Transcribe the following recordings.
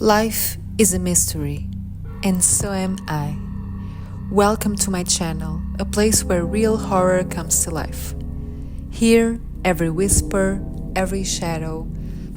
Life is a mystery, and so am I. Welcome to my channel, a place where real horror comes to life. Here, every whisper, every shadow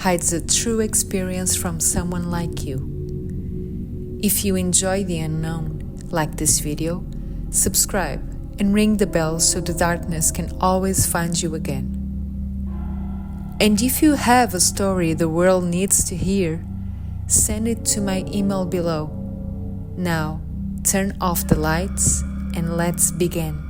hides a true experience from someone like you. If you enjoy the unknown, like this video, subscribe and ring the bell so the darkness can always find you again. And if you have a story the world needs to hear, send it to my email below. Now, turn off the lights and let's begin.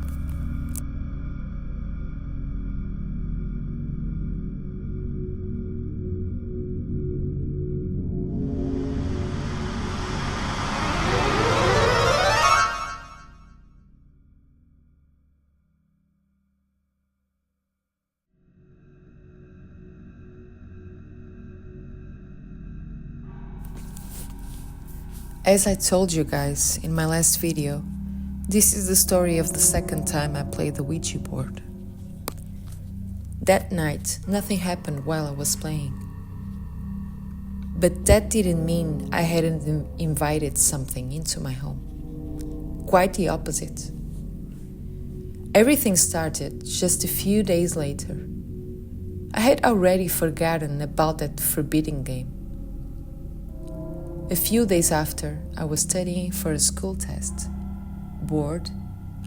As I told you guys in my last video, this is the story of the second time I played the Ouija board. That night, nothing happened while I was playing. But that didn't mean I hadn't invited something into my home. Quite the opposite. Everything started just a few days later. I had already forgotten about that forbidden game. A few days after, I was studying for a school test. Bored,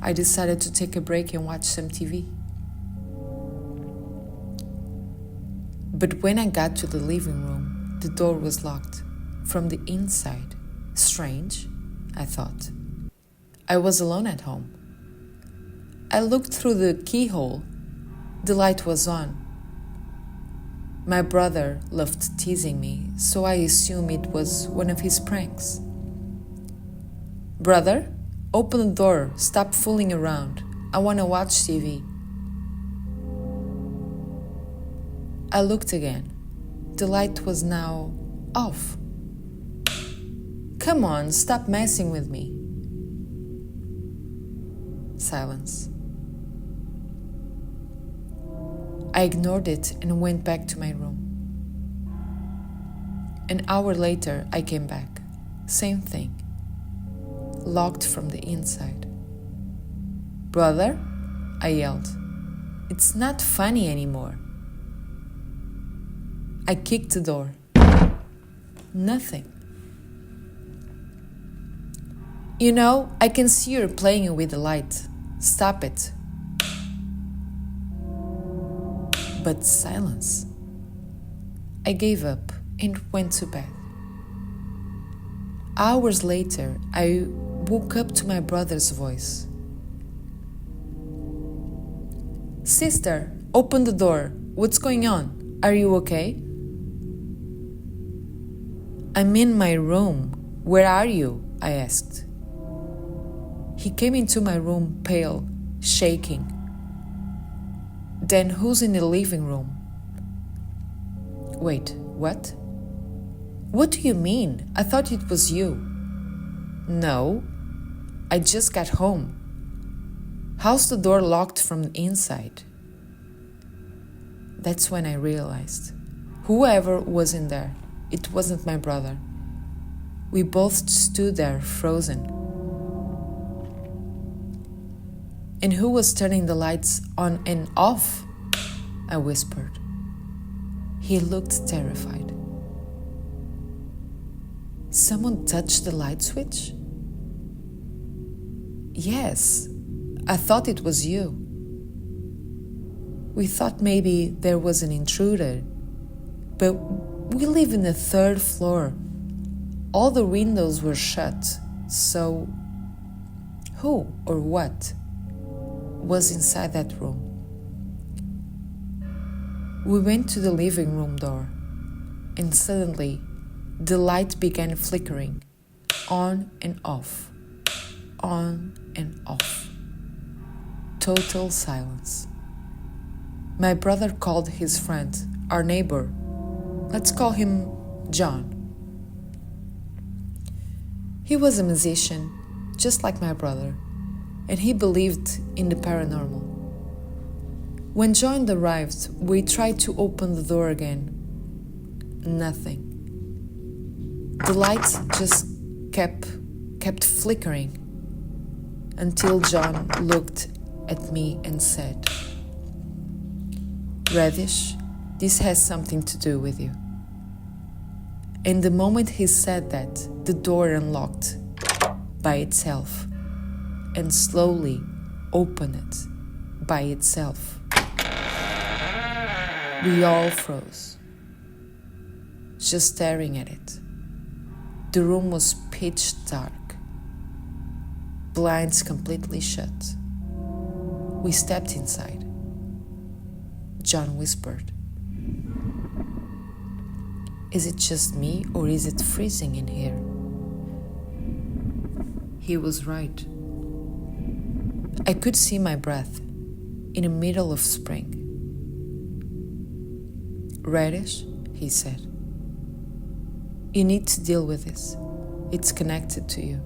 I decided to take a break and watch some TV. But when I got to the living room, the door was locked from the inside. Strange, I thought. I was alone at home. I looked through the keyhole. The light was on. My brother loved teasing me, so I assumed it was one of his pranks. "Brother, open the door, stop fooling around. I want to watch TV." I looked again. The light was now off. "Come on, stop messing with me." Silence. I ignored it and went back to my room. An hour later, I came back. Same thing. Locked from the inside. "Brother?" I yelled. "It's not funny anymore." I kicked the door. Nothing. "You know, I can see you're playing with the light. Stop it." But silence. I gave up and went to bed. Hours later, I woke up to my brother's voice. "Sister, open the door. What's going on? Are you okay?" "I'm in my room. Where are you?" I asked. He came into my room pale, shaking. "Then who's in the living room?" "Wait, what? What do you mean? I thought it was you." "No, I just got home. How's the door locked from the inside?" That's when I realized. Whoever was in there, it wasn't my brother. We both stood there frozen. "And who was turning the lights on and off?" I whispered. He looked terrified. "Someone touched the light switch?" "Yes, I thought it was you. We thought maybe there was an intruder, but we live in the third floor. All the windows were shut, so who or what was inside that room?" We went to the living room door, and suddenly the light began flickering, on and off, on and off. Total silence. My brother called his friend, our neighbor. Let's call him John. He was a musician, just like my brother, and he believed in the paranormal. When John arrived, we tried to open the door again. Nothing. The light just kept flickering until John looked at me and said, "Reddish, this has something to do with you." And the moment he said that, the door unlocked by itself and slowly opened by itself. We all froze, just staring at it. The room was pitch dark, blinds completely shut. We stepped inside. John whispered, "Is it just me or is it freezing in here?" He was right. I could see my breath in the middle of spring. "Reddish," he said, "you need to deal with this. It's connected to you."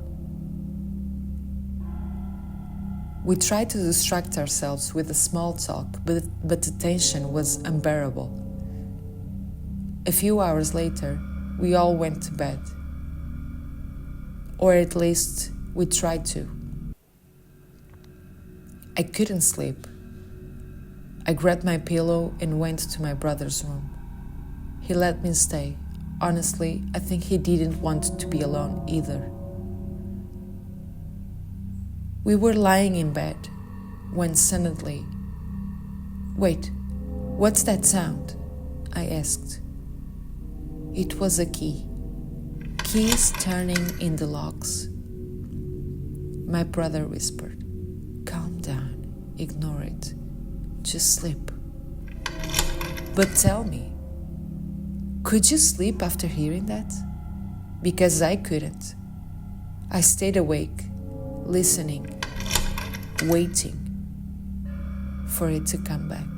We tried to distract ourselves with a small talk, but the tension was unbearable. A few hours later, we all went to bed. Or at least, we tried to. I couldn't sleep. I grabbed my pillow and went to my brother's room. He let me stay. Honestly, I think he didn't want to be alone either. We were lying in bed when suddenly, "Wait, what's that sound?" I asked. It was a key. Keys turning in the locks. My brother whispered, "Calm down, ignore it, just sleep." But tell me, could you sleep after hearing that? Because I couldn't. I stayed awake, listening, waiting for it to come back.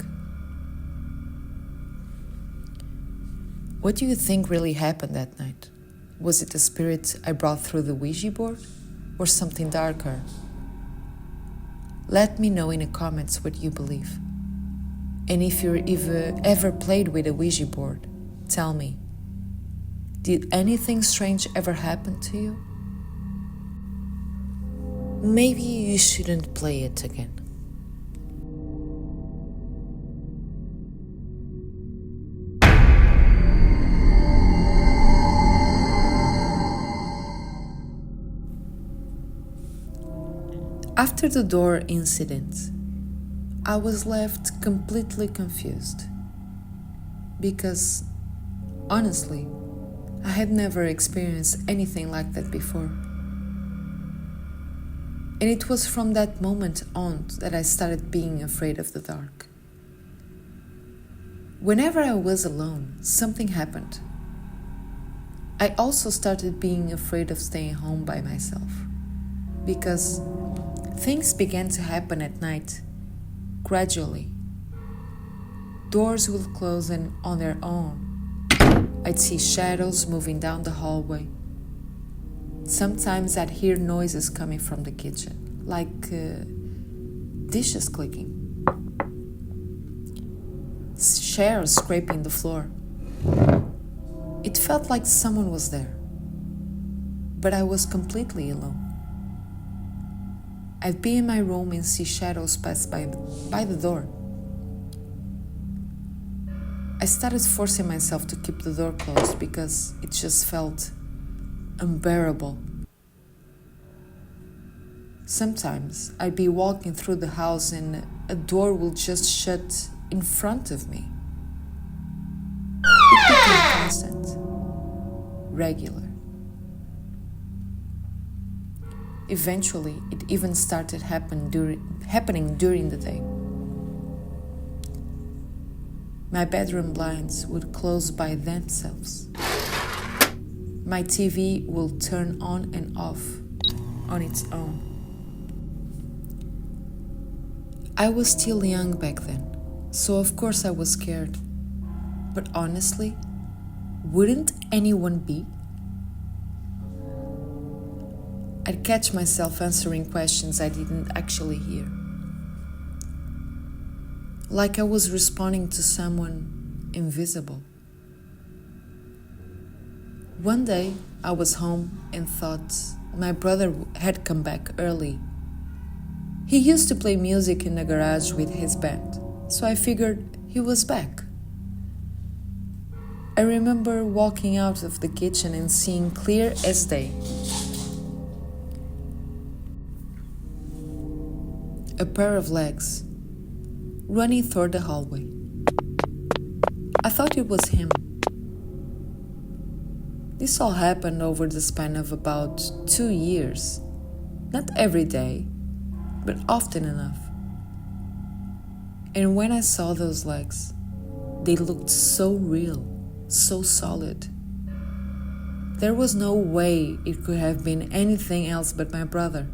What do you think really happened that night? Was it the spirit I brought through the Ouija board or something darker? Let me know in the comments what you believe. And if you've ever played with a Ouija board, tell me, did anything strange ever happen to you? Maybe you shouldn't play it again. After the door incident, I was left completely confused because, honestly, I had never experienced anything like that before. And it was from that moment on that I started being afraid of the dark. Whenever I was alone, something happened. I also started being afraid of staying home by myself because things began to happen at night, gradually. Doors would close on their own. I'd see shadows moving down the hallway. Sometimes I'd hear noises coming from the kitchen, like dishes clicking, chairs scraping the floor. It felt like someone was there, but I was completely alone. I'd be in my room and see shadows pass by the door. I started forcing myself to keep the door closed because it just felt unbearable. Sometimes I'd be walking through the house and a door will just shut in front of me. It became constant, regular. Eventually, it even started happening during the day. My bedroom blinds would close by themselves. My TV will turn on and off on its own. I was still young back then, so of course I was scared. But honestly, wouldn't anyone be? I'd catch myself answering questions I didn't actually hear. Like I was responding to someone invisible. One day, I was home and thought my brother had come back early. He used to play music in the garage with his band, so I figured he was back. I remember walking out of the kitchen and seeing clear as day a pair of legs running through the hallway. I thought it was him. This all happened over the span of about 2 years. Not every day, but often enough. And when I saw those legs, they looked so real, so solid. There was no way it could have been anything else but my brother.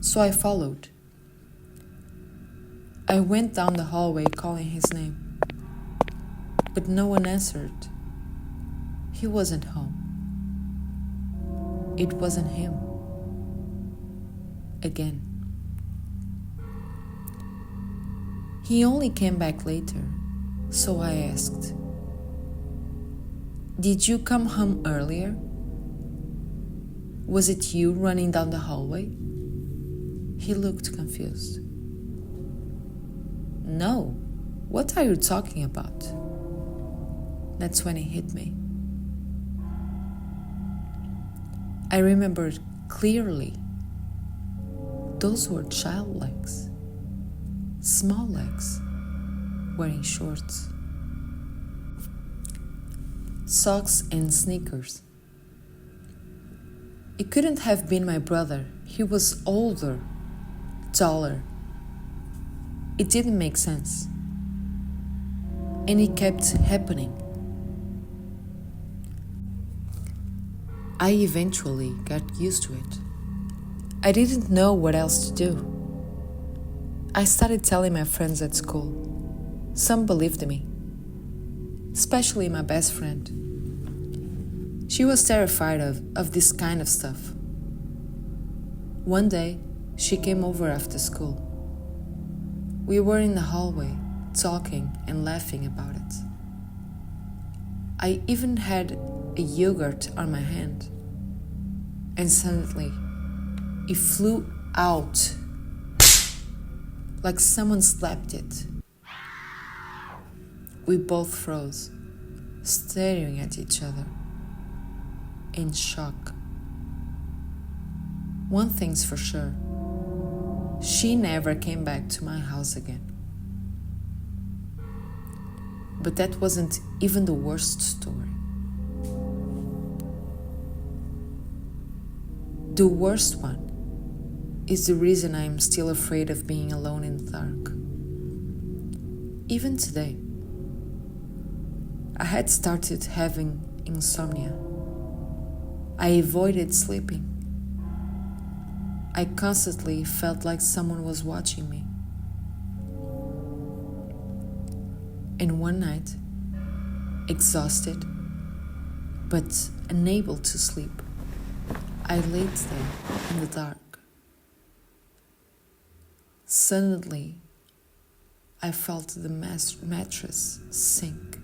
So I followed. I went down the hallway calling his name, but no one answered. He wasn't home. It wasn't him. Again. He only came back later, so I asked, "Did you come home earlier? Was it you running down the hallway?" He looked confused. "No, what are you talking about?" That's when it hit me. I remembered clearly. Those were child legs. Small legs, wearing shorts, socks and sneakers. It couldn't have been my brother. He was older, taller. It didn't make sense. And it kept happening. I eventually got used to it. I didn't know what else to do. I started telling my friends at school. Some believed me, especially my best friend. She was terrified of this kind of stuff. One day, she came over after school. We were in the hallway, talking and laughing about it. I even had a yogurt on my hand, and suddenly it flew out like someone slapped it. We both froze, staring at each other in shock. One thing's for sure, she never came back to my house again. But that wasn't even the worst story. The worst one is the reason I am still afraid of being alone in the dark. Even today, I had started having insomnia. I avoided sleeping. I constantly felt like someone was watching me. And one night, exhausted but unable to sleep, I laid there in the dark. Suddenly, I felt the mattress sink.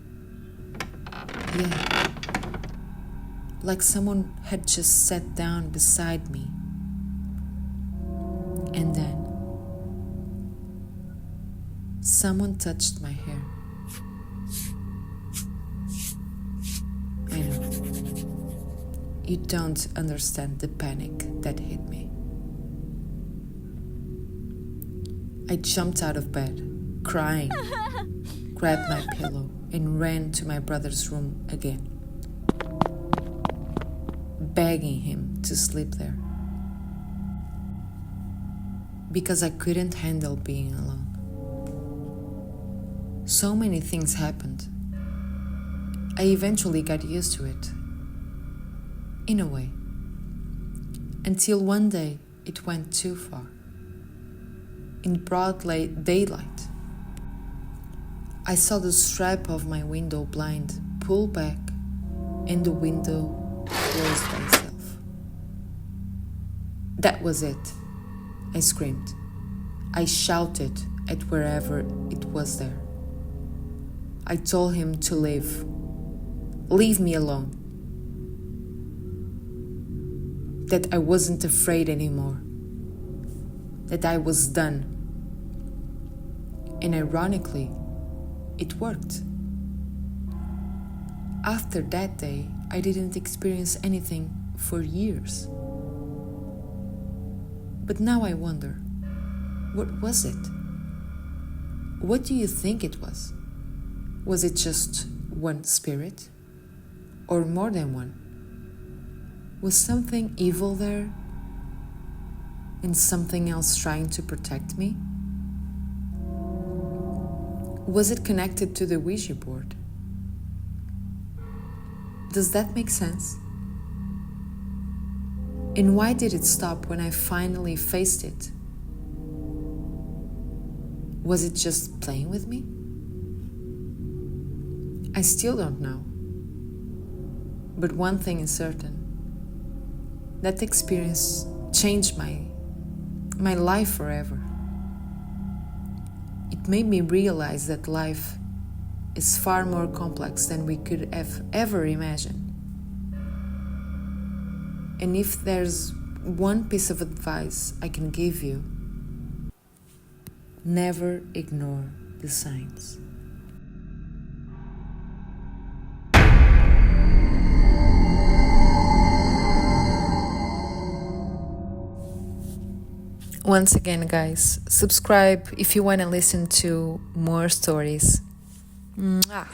Yeah, like someone had just sat down beside me. And then, someone touched my hair. I know. You don't understand the panic that hit me. I jumped out of bed, crying, grabbed my pillow, and ran to my brother's room again, begging him to sleep there. Because I couldn't handle being alone. So many things happened. I eventually got used to it, in a way, until one day it went too far. In broad daylight, I saw the strap of my window blind pull back and the window close by itself. That was it. I screamed. I shouted at wherever it was there. I told him to leave. Leave me alone. that I wasn't afraid anymore, that I was done. And ironically, it worked. After that day, I didn't experience anything for years. But now I wonder, what was it? What do you think it was? Was it just one spirit? Or more than one? Was something evil there? And something else trying to protect me? Was it connected to the Ouija board? Does that make sense? And why did it stop when I finally faced it? Was it just playing with me? I still don't know. But one thing is certain. That experience changed my life forever. It made me realize that life is far more complex than we could have ever imagined. And if there's one piece of advice I can give you, never ignore the signs. Once again, guys, subscribe if you want to listen to more stories. Mwah.